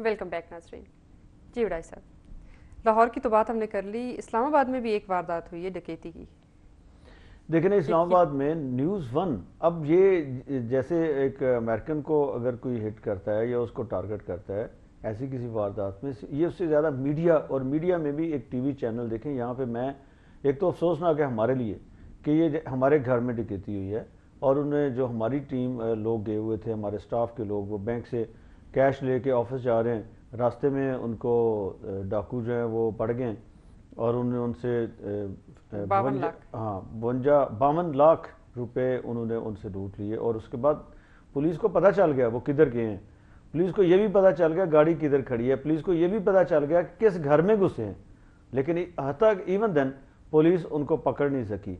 Welcome back ناظرین. جی وڈائی صاحب, لاہور کی تو بات ہم نے کر لی, اسلام آباد میں بھی ایک واردات ہوئی ہے ڈکیتی کی. دیکھیں اسلام آباد میں نیوز ون, اب یہ جیسے ایک امریکن کو اگر کوئی ہٹ کرتا ہے یا اس کو ٹارگٹ کرتا ہے ایسی کسی واردات میں, یہ اس سے زیادہ میڈیا, اور میڈیا میں بھی ایک ٹی وی چینل دیکھیں, یہاں پہ میں ایک تو افسوسناک ہے ہمارے لیے کہ یہ ہمارے گھر میں ڈکیتی ہوئی ہے, اور انہیں جو ہماری ٹیم لوگ گئے ہوئے تھے, ہمارے سٹاف کے لوگ, وہ بینک سے کیش لے کے آفس جا رہے ہیں, راستے میں ان کو ڈاکو جو ہیں وہ پڑ گئے اور انہوں نے ان سے 52 لاکھ روپے انہوں نے ان سے لوٹ لیے. اور اس کے بعد پولیس کو پتہ چل گیا وہ کدھر گئے ہیں, پولیس کو یہ بھی پتہ چل گیا گاڑی کدھر کھڑی ہے, پولیس کو یہ بھی پتہ چل گیا کس گھر میں گھسے ہیں, لیکن حتیٰ ایون دین پولیس ان کو پکڑ نہیں سکی.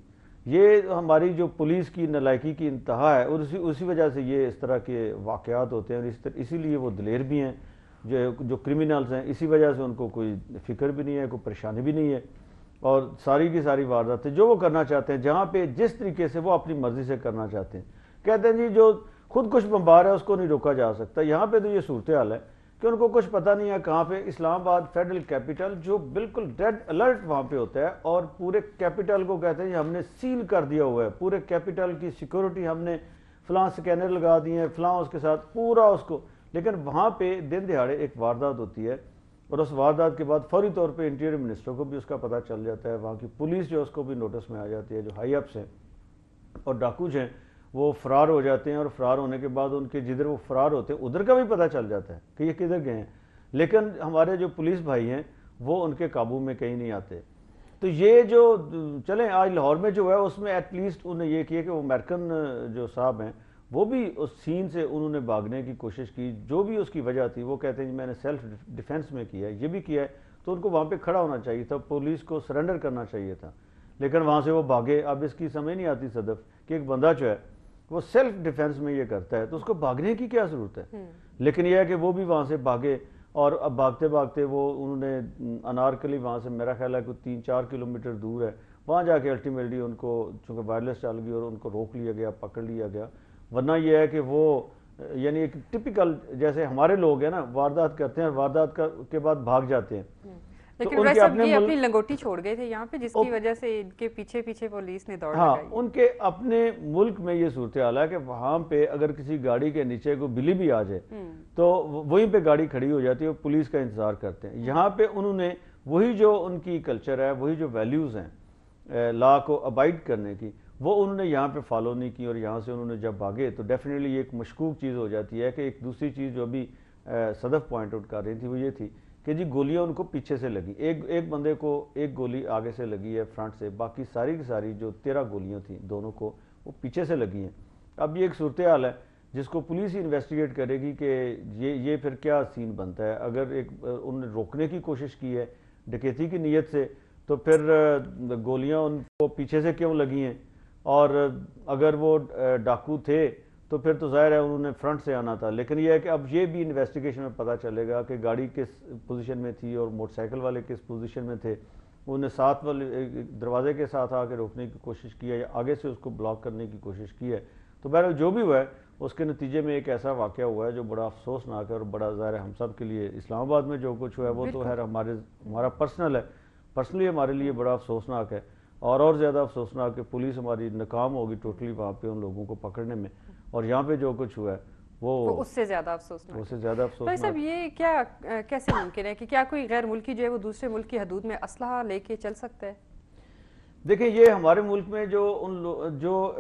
یہ ہماری جو پولیس کی نالائکی کی انتہا ہے, اور اسی وجہ سے یہ اس طرح کے واقعات ہوتے ہیں, اور اسی لیے وہ دلیر بھی ہیں جو کرمنلز ہیں, اسی وجہ سے ان کو کوئی فکر بھی نہیں ہے, کوئی پریشانی بھی نہیں ہے, اور ساری کی ساری وارداتیں جو وہ کرنا چاہتے ہیں, جہاں پہ جس طریقے سے وہ اپنی مرضی سے کرنا چاہتے ہیں, کہتے ہیں جی جو خود کچھ بمبار ہے اس کو نہیں روکا جا سکتا. یہاں پہ تو یہ صورتحال ہے کہ ان کو کچھ پتہ نہیں ہے کہاں پہ اسلام آباد فیڈرل کیپٹل جو بالکل ڈیڈ الرٹ وہاں پہ ہوتا ہے, اور پورے کیپٹل کو کہتے ہیں ہم نے سیل کر دیا ہوا ہے, پورے کیپٹل کی سیکورٹی ہم نے فلاں سکینر لگا دیے ہیں, فلاں اس کے ساتھ پورا اس کو, لیکن وہاں پہ دن دہاڑے ایک واردات ہوتی ہے, اور اس واردات کے بعد فوری طور پہ انٹیریئر منسٹر کو بھی اس کا پتہ چل جاتا ہے, وہاں کی پولیس جو اس کو بھی نوٹس میں آ جاتی ہے, جو ہائی اپس ہیں اور ڈاکوز ہیں وہ فرار ہو جاتے ہیں, اور فرار ہونے کے بعد ان کے جدھر وہ فرار ہوتے ہیں ادھر کا بھی پتہ چل جاتا ہے کہ یہ کدھر گئے ہیں, لیکن ہمارے جو پولیس بھائی ہیں وہ ان کے قابو میں کہیں نہیں آتے. تو یہ جو چلیں آج لاہور میں جو ہے اس میں ایٹ لیسٹ انہوں نے یہ کیا کہ وہ امریکن جو صاحب ہیں وہ بھی اس سین سے انہوں نے بھاگنے کی کوشش کی, جو بھی اس کی وجہ تھی وہ کہتے ہیں میں نے سیلف ڈیفنس میں کیا ہے, یہ بھی کیا ہے, تو ان کو وہاں پہ کھڑا ہونا چاہیے تھا, پولیس کو سرنڈر کرنا چاہیے تھا, لیکن وہاں سے وہ بھاگے. اب اس کی سمجھ نہیں آتی صدف کہ ایک بندہ جو ہے وہ سیلف ڈیفنس میں یہ کرتا ہے تو اس کو بھاگنے کی کیا ضرورت ہے, لیکن یہ ہے کہ وہ بھی وہاں سے بھاگے, اور اب بھاگتے بھاگتے وہ انہوں نے انارکلی وہاں سے میرا خیال ہے کہ 3-4 کلومیٹر دور ہے, وہاں جا کے الٹیمیٹلی ان کو چونکہ وائرلیس چل گئی اور ان کو روک لیا گیا, پکڑ لیا گیا. ورنہ یہ ہے کہ وہ یعنی ایک ٹپیکل جیسے ہمارے لوگ ہیں نا, واردات کرتے ہیں اور واردات کے بعد بھاگ جاتے ہیں. لیکن ویسے یہ اپنی لنگوٹی چھوڑ گئے تھے یہاں پہ, جس کی وجہ سے ان کے پیچھے پیچھے پولیس نے دوڑ لگائی. ان کے اپنے ملک میں یہ صورتحال ہے کہ وہاں پہ اگر کسی گاڑی کے نیچے کوئی بلی بھی آ جائے تو وہیں پہ گاڑی کھڑی ہو جاتی ہے, پولیس کا انتظار کرتے ہیں. یہاں پہ انہوں نے وہی جو ان کی کلچر ہے, وہی جو ویلیوز ہیں لا کو ابائڈ کرنے کی, وہ انہوں نے یہاں پہ فالو نہیں کی, اور یہاں سے انہوں نے جب بھاگے تو ڈیفینیٹلی یہ ایک مشکوک چیز ہو جاتی ہے. کہ ایک دوسری چیز جو ابھی صدف پوائنٹ آؤٹ کر رہی تھی وہ یہ تھی کہ جی گولیاں ان کو پیچھے سے لگی, ایک بندے کو ایک گولی آگے سے لگی ہے فرنٹ سے, باقی ساری کی ساری جو 13 گولیاں تھیں دونوں کو وہ پیچھے سے لگی ہیں. اب یہ ایک صورتحال ہے جس کو پولیس ہی انویسٹیگیٹ کرے گی کہ یہ پھر کیا سین بنتا ہے. اگر انہوں نے روکنے کی کوشش کی ہے ڈکیتی کی نیت سے تو پھر گولیاں ان کو پیچھے سے کیوں لگی ہیں, اور اگر وہ ڈاکو تھے تو پھر تو ظاہر ہے انہوں نے فرنٹ سے آنا تھا. لیکن یہ ہے کہ اب یہ بھی انویسٹیگیشن میں پتہ چلے گا کہ گاڑی کس پوزیشن میں تھی اور موٹر سائیکل والے کس پوزیشن میں تھے. انہوں نے ساتھ والے دروازے کے ساتھ آ کے روکنے کی کوشش کی ہے یا آگے سے اس کو بلاک کرنے کی کوشش کی ہے. تو بہرحال جو بھی ہوا ہے اس کے نتیجے میں ایک ایسا واقعہ ہوا ہے جو بڑا افسوسناک ہے, اور بڑا ظاہر ہے ہم سب کے لیے اسلام آباد میں جو کچھ ہوا ہے وہ تو ہے ہمارا پرسنل ہے, پرسنلی ہمارے لیے بڑا افسوسناک ہے, اور زیادہ افسوسناک کہ پولیس ہماری ناکام ہوگی ٹوٹلی وہاں پہ ان لوگوں کو پکڑنے میں, اور یہاں پہ جو کچھ ہوا ہے وہ اس سے زیادہ افسوسناک. اس سے زیادہ افسوسناک. صاحب یہ کیسے ممکن ہے کہ کیا کوئی غیر ملکی جو ہے وہ دوسرے ملک کی حدود میں اسلحہ لے کے چل سکتا ہے؟ دیکھیں یہ ہمارے ملک میں جو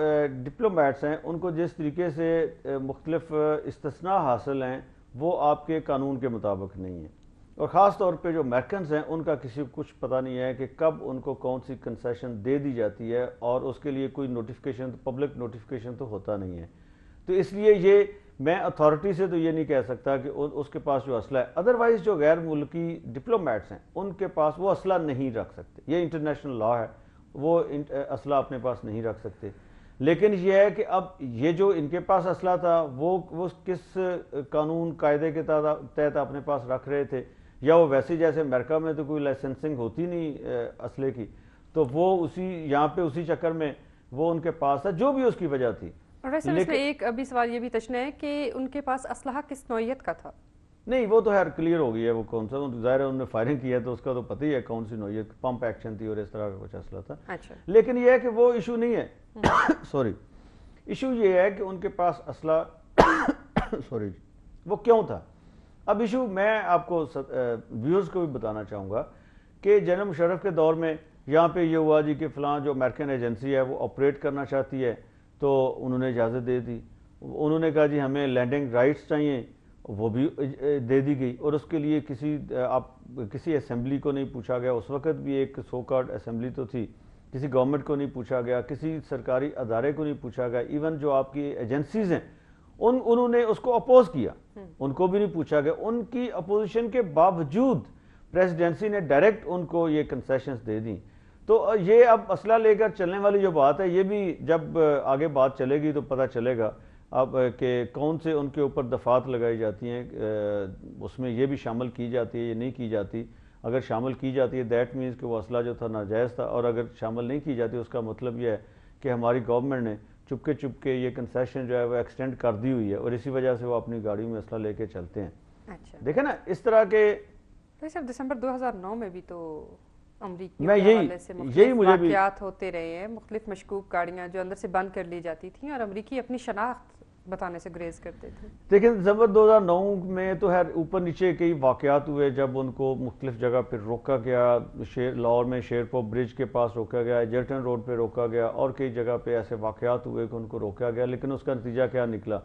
ڈپلومیٹس ہیں ان کو جس طریقے سے مختلف استثناء حاصل ہیں وہ آپ کے قانون کے مطابق نہیں ہیں, اور خاص طور پہ جو امریکنز ہیں ان کا کسی کو کچھ پتہ نہیں ہے کہ کب ان کو کون سی کنسیشن دے دی جاتی ہے, اور اس کے لیے کوئی نوٹیفیکیشن پبلک نوٹیفیکیشن تو ہوتا نہیں ہے. تو اس لیے یہ میں اتھارٹی سے تو یہ نہیں کہہ سکتا کہ اس کے پاس جو اسلحہ ہے, ادروائز جو غیر ملکی ڈپلومیٹس ہیں ان کے پاس وہ اسلحہ نہیں رکھ سکتے, یہ انٹرنیشنل لا ہے, وہ اسلحہ اپنے پاس نہیں رکھ سکتے. لیکن یہ ہے کہ اب یہ جو ان کے پاس اسلحہ تھا وہ کس قانون قاعدے کے تحت اپنے پاس رکھ رہے تھے, یا وہ ویسے جیسے امریکہ میں تو کوئی لائسنسنگ ہوتی نہیں اسلحے کی, تو وہ یہاں پہ اسی چکر میں وہ ان کے پاس تھا جو بھی اس کی وجہ تھی. اور ویسے اس میں ایک ابھی سوال یہ بھی تشنا ہے کہ ان کے پاس اسلحہ کس نوعیت کا تھا؟ نہیں وہ تو خیر کلیئر ہو گئی ہے وہ کون سا، ظاہر ہے انہوں نے فائرنگ کی ہے تو اس کا تو پتہ ہی ہے کون سی نوعیت، پمپ ایکشن تھی اور اس طرح کا کچھ اسلحہ تھا. اچھا لیکن یہ ہے کہ وہ ایشو نہیں ہے سوری، ایشو یہ ہے کہ ان کے پاس اسلحہ سوری وہ کیوں تھا. اب ایشو میں آپ کو ویورز کو بھی بتانا چاہوں گا کہ جنرل مشرف کے دور میں یہاں پہ یہ ہوا جی کہ فلاں جو امریکن ایجنسی ہے وہ آپریٹ کرنا چاہتی ہے تو انہوں نے اجازت دے دی. انہوں نے کہا جی ہمیں لینڈنگ رائٹس چاہیے، وہ بھی دے دی گئی، اور اس کے لیے کسی اسمبلی کو نہیں پوچھا گیا. اس وقت بھی ایک سو کارڈ اسمبلی تو تھی، کسی گورنمنٹ کو نہیں پوچھا گیا، کسی سرکاری ادارے کو نہیں پوچھا گیا. ایون جو آپ کی ایجنسیز ہیں انہوں نے اس کو اپوز کیا، ان کو بھی نہیں پوچھا گیا. ان کی اپوزیشن کے باوجود پریزیڈنسی نے ڈائریکٹ ان کو یہ کنسیشنز دے دیں. تو یہ اب اسلحہ لے کر چلنے والی جو بات ہے، یہ بھی جب آگے بات چلے گی تو پتہ چلے گا اب کہ کون سے ان کے اوپر دفعات لگائی جاتی ہیں. اس میں یہ بھی شامل کی جاتی ہے، یہ نہیں کی جاتی. اگر شامل کی جاتی ہے دیٹ مینز کہ وہ اسلحہ جو تھا ناجائز تھا، اور اگر شامل نہیں کی جاتی اس کا مطلب یہ ہے کہ ہماری گورنمنٹ نے چپ کے یہ کنسیشن جو ہے وہ ایکسٹینڈ کر دی ہوئی ہے، اور اسی وجہ سے وہ اپنی گاڑی میں اسلحہ لے کے چلتے ہیں. اچھا دیکھیں نا اس طرح کے صاحب دسمبر 2009 میں بھی تو امریکی میں کے حوالے سے یہی مختلف مجھے بھی واقعات ہوتے رہے ہیں، مختلف مشکوک گاڑیاں جو اندر سے بند کر لی جاتی تھیں اور امریکی اپنی شناخت بتانے سے گریز کرتے تھے. لیکن دسمبر 2009 میں تو خیر اوپر نیچے کئی واقعات ہوئے جب ان کو مختلف جگہ پہ روکا گیا. لاہور میں شیرپور برج کے پاس روکا گیا، ایجرٹن روڈ پہ روکا گیا، اور کئی جگہ پہ ایسے واقعات ہوئے کہ ان کو روکا گیا. لیکن اس کا نتیجہ کیا نکلا؟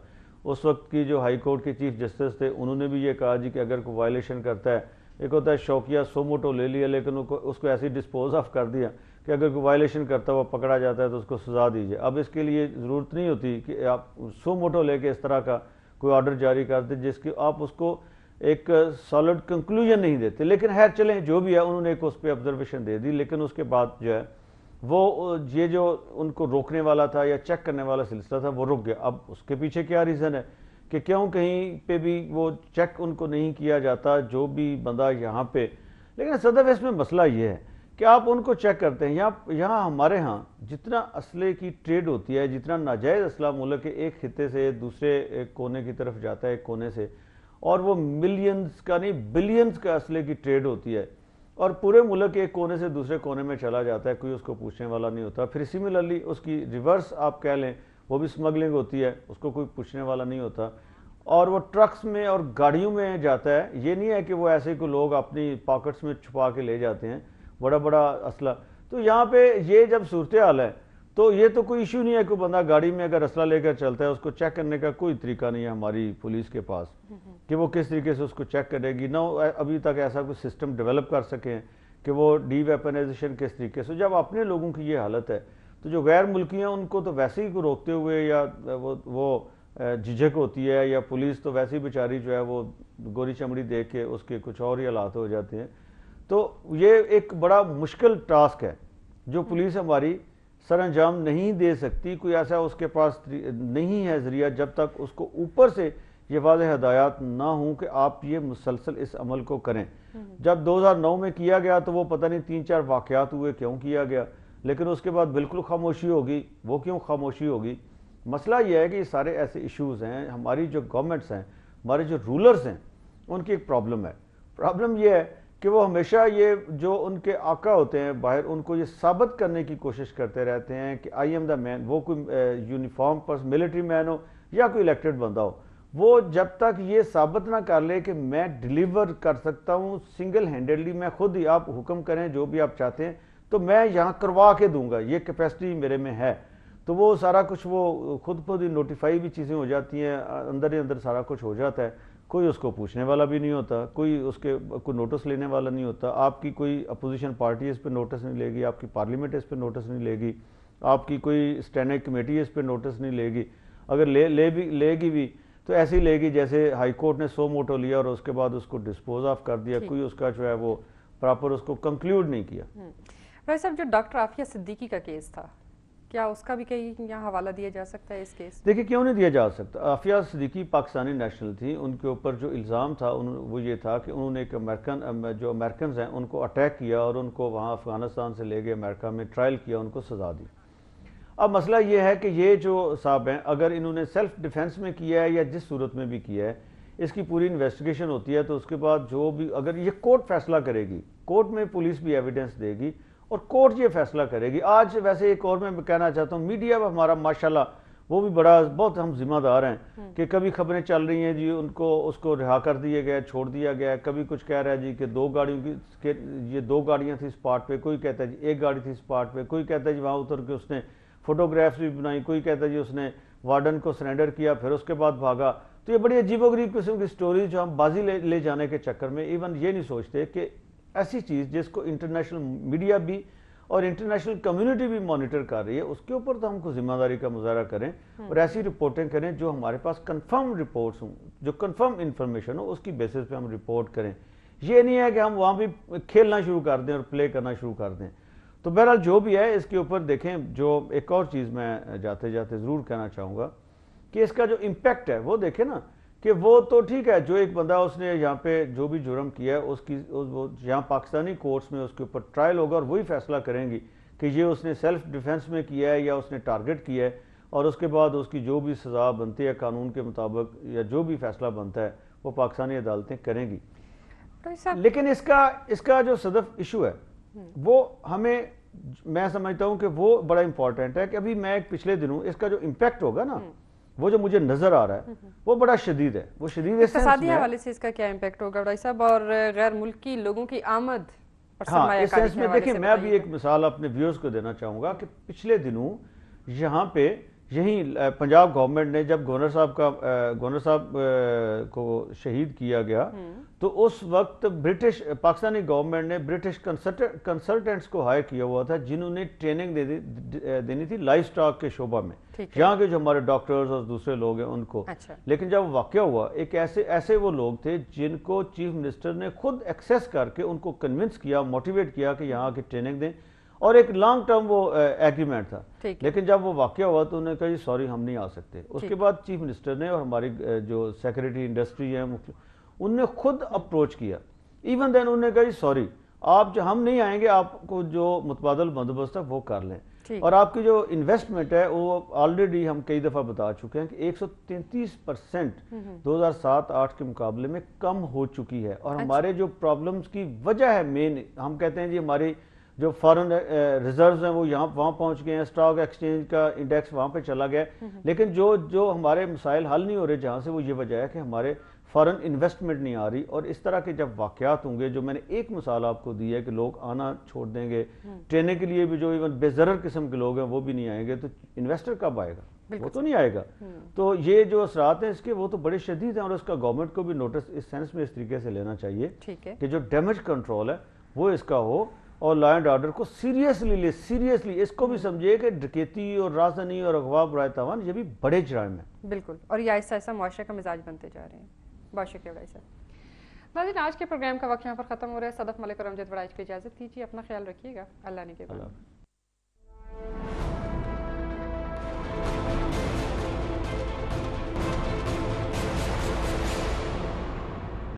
اس وقت کی جو ہائی کورٹ کے چیف جسٹس تھے انہوں نے بھی یہ کہا جی کہ اگر کوئی وائلیشن کرتا ہے، ایک ہوتا ہے شوقیہ سو موٹو لے لیا لیکن اس کو ایسی ڈسپوز آف کر دیا کہ اگر کوئی وائلیشن کرتا ہے وہ پکڑا جاتا ہے تو اس کو سزا دیجیے. اب اس کے لیے ضرورت نہیں ہوتی کہ آپ سو موٹو لے کے اس طرح کا کوئی آرڈر جاری کر دیں جس کی آپ اس کو ایک سالڈ کنکلوژن نہیں دیتے. لیکن خیر چلیں جو بھی ہے انہوں نے ایک اس پہ آبزرویشن دے دی. لیکن اس کے بعد جو ہے وہ یہ جو ان کو روکنے والا تھا یا چیک کرنے والا سلسلہ تھا وہ رک گیا. اب اس کے پیچھے کیا ریزن ہے کہ کیوں کہیں پہ بھی وہ چیک ان کو نہیں کیا جاتا جو بھی بندہ یہاں پہ. لیکن صدف اس میں مسئلہ یہ ہے کہ آپ ان کو چیک کرتے ہیں. یہاں ہمارے ہاں جتنا اسلحے کی ٹریڈ ہوتی ہے، جتنا ناجائز اسلحہ ملک کے ایک خطے سے دوسرے ایک کونے کی طرف جاتا ہے ایک کونے سے، اور وہ ملینز کا نہیں بلینز کا اسلحے کی ٹریڈ ہوتی ہے، اور پورے ملک کے ایک کونے سے دوسرے کونے میں چلا جاتا ہے، کوئی اس کو پوچھنے والا نہیں ہوتا. پھر سملرلی اس کی ریورس آپ کہہ لیں وہ بھی سمگلنگ ہوتی ہے، اس کو کوئی پوچھنے والا نہیں ہوتا، اور وہ ٹرکس میں اور گاڑیوں میں جاتا ہے. یہ نہیں ہے کہ وہ ایسے کو لوگ اپنی پاکٹس میں چھپا کے لے جاتے ہیں بڑا بڑا اسلحہ. تو یہاں پہ یہ جب صورتحال ہے تو یہ تو کوئی ایشو نہیں ہے. کوئی بندہ گاڑی میں اگر اسلحہ لے کر چلتا ہے اس کو چیک کرنے کا کوئی طریقہ نہیں ہے ہماری پولیس کے پاس کہ وہ کس طریقے سے اس کو چیک کرے گی. نہ ابھی تک ایسا کوئی سسٹم ڈیولپ کر سکیں کہ وہ ڈی ویپنائزیشن کس طریقے سے. جب اپنے لوگوں کی یہ حالت ہے تو جو غیر ملکی ہیں ان کو تو ویسے ہی کو روکتے ہوئے یا وہ جھجک ہوتی ہے، یا پولیس تو ویسے ہی بیچاری جو ہے وہ گوری چمڑی دیکھ کے اس کے کچھ اور ہی حالات ہو جاتے ہیں. تو یہ ایک بڑا مشکل ٹاسک ہے جو پولیس ہماری سر انجام نہیں دے سکتی. کوئی ایسا اس کے پاس نہیں ہے ذریعہ جب تک اس کو اوپر سے یہ واضح ہدایات نہ ہوں کہ آپ یہ مسلسل اس عمل کو کریں. جب 2009 میں کیا گیا تو وہ پتہ نہیں 3-4 واقعات ہوئے کیوں کیا گیا، لیکن اس کے بعد بالکل خاموشی ہوگی. وہ کیوں خاموشی ہوگی؟ مسئلہ یہ ہے کہ یہ سارے ایسے ایشوز ہیں. ہماری جو گورنمنٹس ہیں، ہمارے جو رولرز ہیں، ان کی ایک پرابلم ہے. پرابلم یہ ہے کہ وہ ہمیشہ یہ جو ان کے آقا ہوتے ہیں باہر ان کو یہ ثابت کرنے کی کوشش کرتے رہتے ہیں کہ آئی ایم دا مین. وہ کوئی یونیفارم پر ملٹری مین ہو یا کوئی الیکٹڈ بندہ ہو، وہ جب تک یہ ثابت نہ کر لے کہ میں ڈیلیور کر سکتا ہوں سنگل ہینڈڈلی، میں خود ہی، آپ حکم کریں جو بھی آپ چاہتے ہیں تو میں یہاں کروا کے دوں گا، یہ کیپیسٹی میرے میں ہے، تو وہ سارا کچھ وہ خود ہی نوٹیفائی بھی چیزیں ہو جاتی ہیں، اندر ہی اندر سارا کچھ ہو جاتا ہے. کوئی اس کو پوچھنے والا بھی نہیں ہوتا، کوئی اس کے کوئی نوٹس لینے والا نہیں ہوتا. آپ کی کوئی اپوزیشن پارٹی اس پہ نوٹس نہیں لے گی، آپ کی پارلیمنٹ اس پہ نوٹس نہیں لے گی، آپ کی کوئی اسٹینڈنگ کمیٹی اس پہ نوٹس نہیں لے گی. اگر لے گی بھی تو ایسی لے گی جیسے ہائی کورٹ نے سو موٹو لیا اور اس کے بعد اس کو ڈسپوز آف کر دیا. کوئی اس کا جو ہے وہ پراپر اس کو کنکلیوڈ نہیں کیا. بھائی صاحب جو ڈاکٹر عافیہ صدیقی کا کیس تھا، کیا اس کا بھی کہیں یہاں حوالہ دیا جا سکتا ہے اس کیس؟ دیکھیں کیوں نہیں دیا جا سکتا. عافیہ صدیقی پاکستانی نیشنل تھی. ان کے اوپر جو الزام تھا وہ یہ تھا کہ انہوں نے ایک جو امریکنز ہیں ان کو اٹیک کیا اور ان کو وہاں افغانستان سے لے گئے امریکہ میں ٹرائل کیا، ان کو سزا دی. اب مسئلہ یہ ہے کہ یہ جو صاحب ہیں اگر انہوں نے سیلف ڈیفenس میں کیا ہے یا جس صورت میں بھی کیا ہے، اس کی پوری انویسٹیگیشن ہوتی ہے، تو اس کے بعد جو بھی اگر یہ کورٹ فیصلہ کرے گی، کورٹ میں پولیس بھی ایویڈنس دے گی اور کورٹ یہ فیصلہ کرے گی. آج ویسے ایک اور میں کہنا چاہتا ہوں، میڈیا ہمارا ماشاءاللہ وہ بھی بہت ہم ذمہ دار ہیں کہ کبھی خبریں چل رہی ہیں جی اس کو رہا کر دیا گیا، چھوڑ دیا گیا، کبھی کچھ کہہ رہا ہے جی کہ یہ 2 گاڑیاں تھیں اسپاٹ پہ، کوئی کہتا ہے جی 1 گاڑی تھی اسپاٹ پہ، کوئی کہتا ہے جی وہاں اتر کے اس نے فوٹوگرافس بھی بنائی، کوئی کہتا ہے جی اس نے وارڈن کو سرینڈر کیا پھر اس کے بعد بھاگا. تو یہ بڑی عجیب و غریب قسم کی سٹوری جو ہم بازی لے جانے کے چکر میں ایون یہ نہیں سوچتے کہ ایسی چیز جس کو انٹرنیشنل میڈیا بھی اور انٹرنیشنل کمیونٹی بھی مانیٹر کر رہی ہے، اس کے اوپر تو ہم کو ذمہ داری کا مظاہرہ کریں اور ایسی رپورٹیں کریں جو ہمارے پاس کنفرم رپورٹس ہوں، جو کنفرم انفارمیشن ہو، اس کی بیسس پہ ہم رپورٹ کریں. یہ نہیں ہے کہ ہم وہاں بھی کھیلنا شروع کر دیں اور پلے کرنا شروع کر دیں. تو بہرحال جو بھی ہے اس کے اوپر دیکھیں. جو ایک اور چیز میں جاتے جاتے ضرور کہنا چاہوں گا کہ اس کا جو امپیکٹ ہے وہ دیکھیں نا، کہ وہ تو ٹھیک ہے جو ایک بندہ اس نے یہاں پہ جو بھی جرم کیا ہے یہاں پاکستانی کورٹس میں اس کے اوپر ٹرائل ہوگا اور وہی فیصلہ کریں گی کہ یہ اس نے سیلف ڈیفنس میں کیا ہے یا اس نے ٹارگٹ کیا ہے، اور اس کے بعد اس کی جو بھی سزا بنتی ہے قانون کے مطابق یا جو بھی فیصلہ بنتا ہے وہ پاکستانی عدالتیں کریں گی. لیکن اس کا جو صدف ایشو ہے وہ میں سمجھتا ہوں کہ وہ بڑا امپورٹنٹ ہے کہ ابھی میں پچھلے دنوں اس کا جو امپیکٹ ہوگا نا وہ جو مجھے نظر آ رہا ہے وہ بڑا شدید ہے. وہ شدید اقتصادی حوالے سے اس کا کیا امپیکٹ ہوگا بڑائی صاحب، اور غیر ملکی لوگوں کی آمد اور سرمایہ کاری کے حوالے سے؟ دیکھیں میں ابھی ایک مثال اپنے ویورز کو دینا چاہوں گا کہ پچھلے دنوں یہاں پہ پنجاب گورنمنٹ نے جب گورنر صاحب کو شہید کیا گیا تو اس وقت پاکستانی گورنمنٹ نے برٹش کنسلٹنٹس کو ہائر کیا ہوا تھا جنہوں نے ٹریننگ دینی تھی لائف سٹاک کے شعبہ میں، یہاں کے جو ہمارے ڈاکٹرز اور دوسرے لوگ ہیں ان کو. لیکن جب واقعہ ہوا ایک ایسے وہ لوگ تھے جن کو چیف منسٹر نے خود ایکسیس کر کے ان کو کنونس کیا، موٹیویٹ کیا کہ یہاں کی ٹریننگ دیں، اور ایک لانگ ٹرم وہ ایگریمنٹ تھا. لیکن جب وہ واقعہ ہوا تو انہوں نے کہا جی سوری ہم نہیں آ سکتے. اس کے بعد چیف منسٹر نے اور ہماری جو سیکریٹری انڈسٹری ہے ان نے خود اپروچ کیا، ایون دین انہوں نے کہا جی سوری آپ ہم نہیں آئیں گے، آپ کو جو متبادل بندوبست ہے وہ کر لیں، اور آپ کی جو انویسٹمنٹ ہے وہ آلریڈی ہم کئی دفعہ بتا چکے ہیں کہ 133% 2007-8 کے مقابلے میں کم ہو چکی ہے. اور ہمارے جو پرابلمز کی وجہ ہے مین، ہم کہتے ہیں جی ہماری جو فارن ریزروز ہیں وہ وہاں پہنچ گئے ہیں، اسٹاک ایکسچینج کا انڈیکس وہاں پہ چلا گیا، لیکن جو ہمارے مسائل حل نہیں ہو رہے جہاں سے، وہ یہ وجہ ہے کہ ہمارے فارن انویسٹمنٹ نہیں آ رہی. اور اس طرح کے جب واقعات ہوں گے، جو میں نے ایک مثال آپ کو دی ہے کہ لوگ آنا چھوڑ دیں گے، ٹریننگ کے لیے بھی جو ایون بے ضرر قسم کے لوگ ہیں وہ بھی نہیں آئیں گے، تو انویسٹر کب آئے گا؟ وہ تو نہیں آئے گا. تو یہ جو اثرات ہیں اس کے وہ تو بڑے شدید ہیں، اور اس کا گورنمنٹ کو بھی نوٹس اس سینس میں اس طریقے سے لینا چاہیے کہ جو ڈیمیج کنٹرول ہے وہ اس کا ہو، اور لا اینڈ آرڈر کو سیریسلی اس کو بھی سمجھے کہ ڈکیتی اور رازدانی اور اغوا برائے تاوان یہ بھی بڑے جرائم ہیں. بالکل، اور یہ ایسا ایسا معاشرے کا مزاج بنتے جا رہے ہیں. بہت شکریہ بڑائی صاحب. ناظرین آج کے پروگرام کا وقت یہاں پر ختم ہو رہا ہے. صدف ملک اور امجد وڑائچ کو اجازت دیجیے. اپنا خیال رکھیے گا. اللہ نے کے